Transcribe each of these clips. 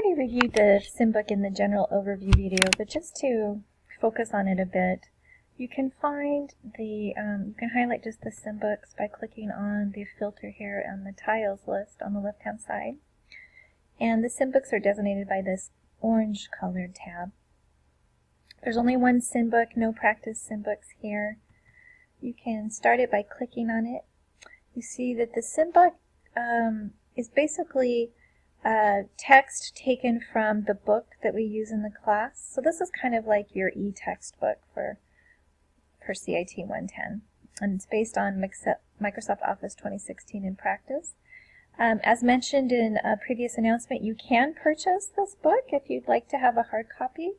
already reviewed the Simbook in the general overview video, but just to focus on it a bit, you can find the, you can highlight just the Simbooks by clicking on the filter here on the tiles list on the left-hand side. And the Simbooks are designated by this orange colored tab. There's only one Simbook, no practice Simbooks here. You can start it by clicking on it. You see that the Simbook is basically text taken from the book that we use in the class. So this is kind of like your e-textbook for CIT 110. And it's based on Microsoft Office 2016 in practice. As mentioned in a previous announcement, you can purchase this book if you'd like to have a hard copy.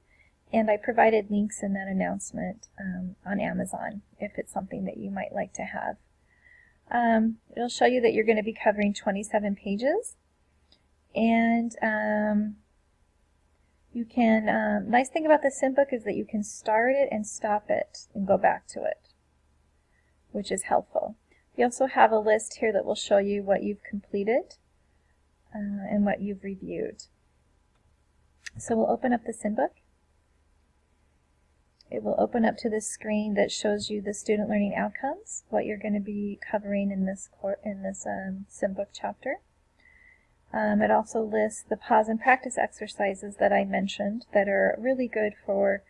And I provided links in that announcement on Amazon if it's something that you might like to have. It'll show you that you're going to be covering 27 pages. And you can, nice thing about the Simbook is that you can start it and stop it and go back to it, which is helpful. You also have a list here that will show you what you've completed and what you've reviewed. So we'll open up the Simbook. It will open up to this screen that shows you the student learning outcomes, what you're going to be covering in this Simbook chapter. It also lists the pause and practice exercises that I mentioned that are really good for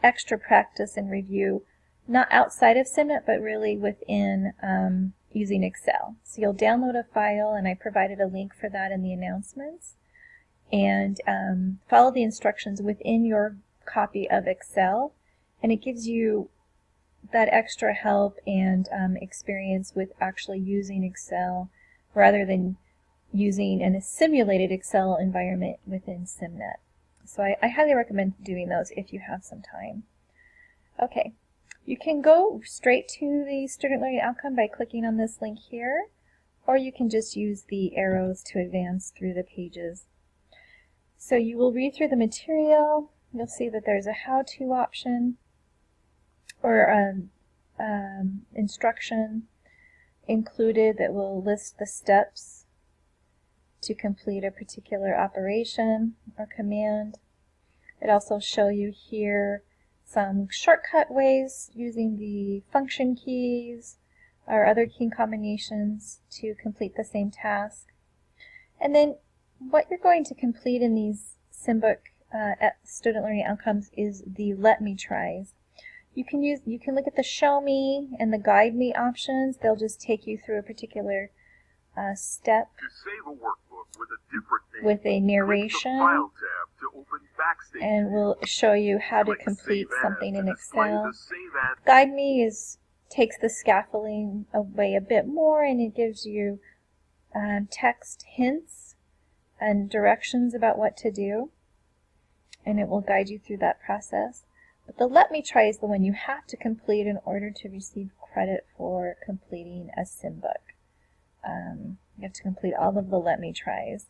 extra practice and review, not outside of SIMNet, but really within using Excel. So you'll download a file, and I provided a link for that in the announcements, and follow the instructions within your copy of Excel, and it gives you that extra help and experience with actually using Excel rather than using in a simulated Excel environment within SIMNet. So I highly recommend doing those if you have some time. Okay, you can go straight to the student learning outcome by clicking on this link here, or you can just use the arrows to advance through the pages. So you will read through the material. You'll see that there's a how-to option or instruction included that will list the steps to complete a particular operation or command. It also shows you here some shortcut ways using the function keys or other key combinations to complete the same task. And then what you're going to complete in these Simbook student learning outcomes is the Let Me Tries. You can look at the Show Me and the Guide Me options. They'll just take you through a particular step to save a workbook with a different name, with a narration, File tab to open Backstage, and we'll show you how to complete something in Excel. Guide Me takes the scaffolding away a bit more, and it gives you text hints and directions about what to do, and it will guide you through that process. But the Let Me Try is the one you have to complete in order to receive credit for completing a Simbook. You have to complete all of the Let Me Tries.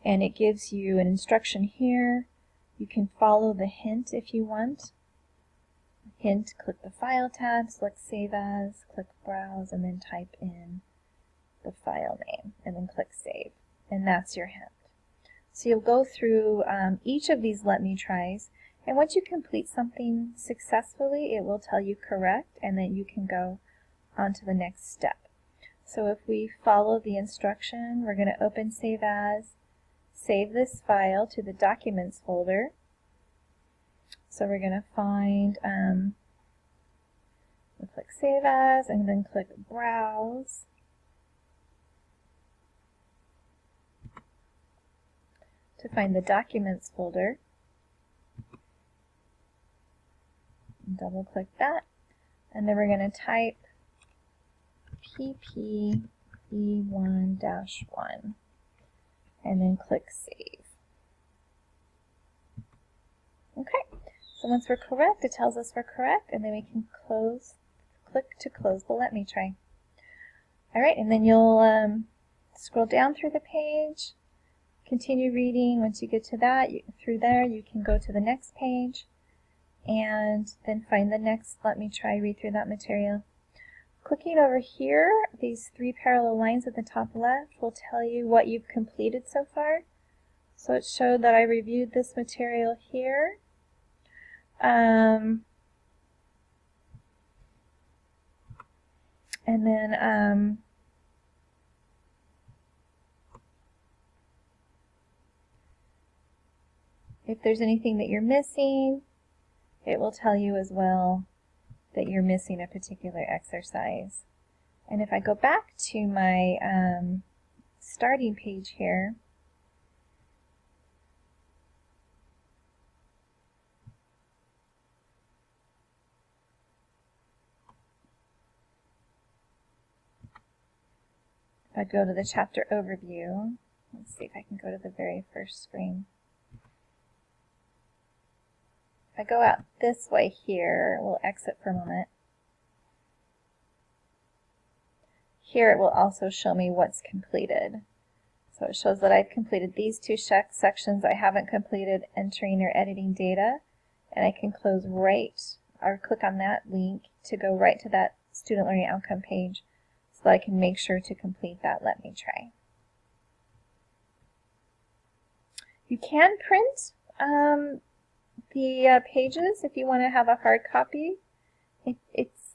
And it gives you an instruction here. You can follow the hint if you want. Hint, click the File tab, select Save As, click Browse, and then type in the file name, and then click Save. And that's your hint. So you'll go through each of these Let Me Tries, and once you complete something successfully, it will tell you correct, and then you can go on to the next step. So if we follow the instruction, we're going to open Save As, save this file to the Documents folder. So we're going to find, we'll click Save As, and then click Browse. To find the Documents folder. Double click that, and then we're going to type PPE1-1 and then click Save. Okay, so once we're correct, it tells us we're correct, and then we can click to close the Let Me Try. Alright, and then you'll scroll down through the page, continue reading. Once you get to that, through there, you can go to the next page, and then find the next Let Me Try, read through that material. Clicking over here, these three parallel lines at the top left will tell you what you've completed so far. So it showed that I reviewed this material here. And then if there's anything that you're missing, it will tell you as well that you're missing a particular exercise. And if I go back to my starting page here, if I go to the chapter overview, let's see if I can go to the very first screen. If I go out this way here, we'll exit for a moment. Here it will also show me what's completed. So it shows that I've completed these two sections. I haven't completed entering or editing data, and I can close right or click on that link to go right to that student learning outcome page so that I can make sure to complete that. Let me try. You can print the pages if you want to have a hard copy. It's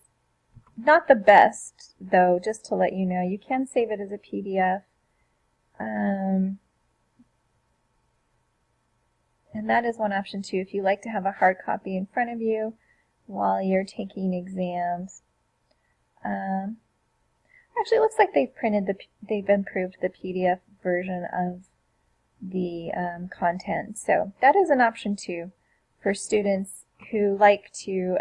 not the best, though, just to let you know. You can save it as a PDF. And that is one option, too, if you like to have a hard copy in front of you while you're taking exams. Actually, it looks like they've improved the PDF version of the content. So that is an option, too, for students who like to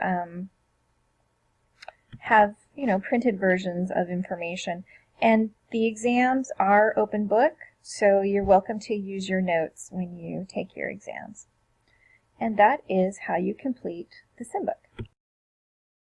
have, printed versions of information. And the exams are open book, so you're welcome to use your notes when you take your exams. And that is how you complete the Simbook.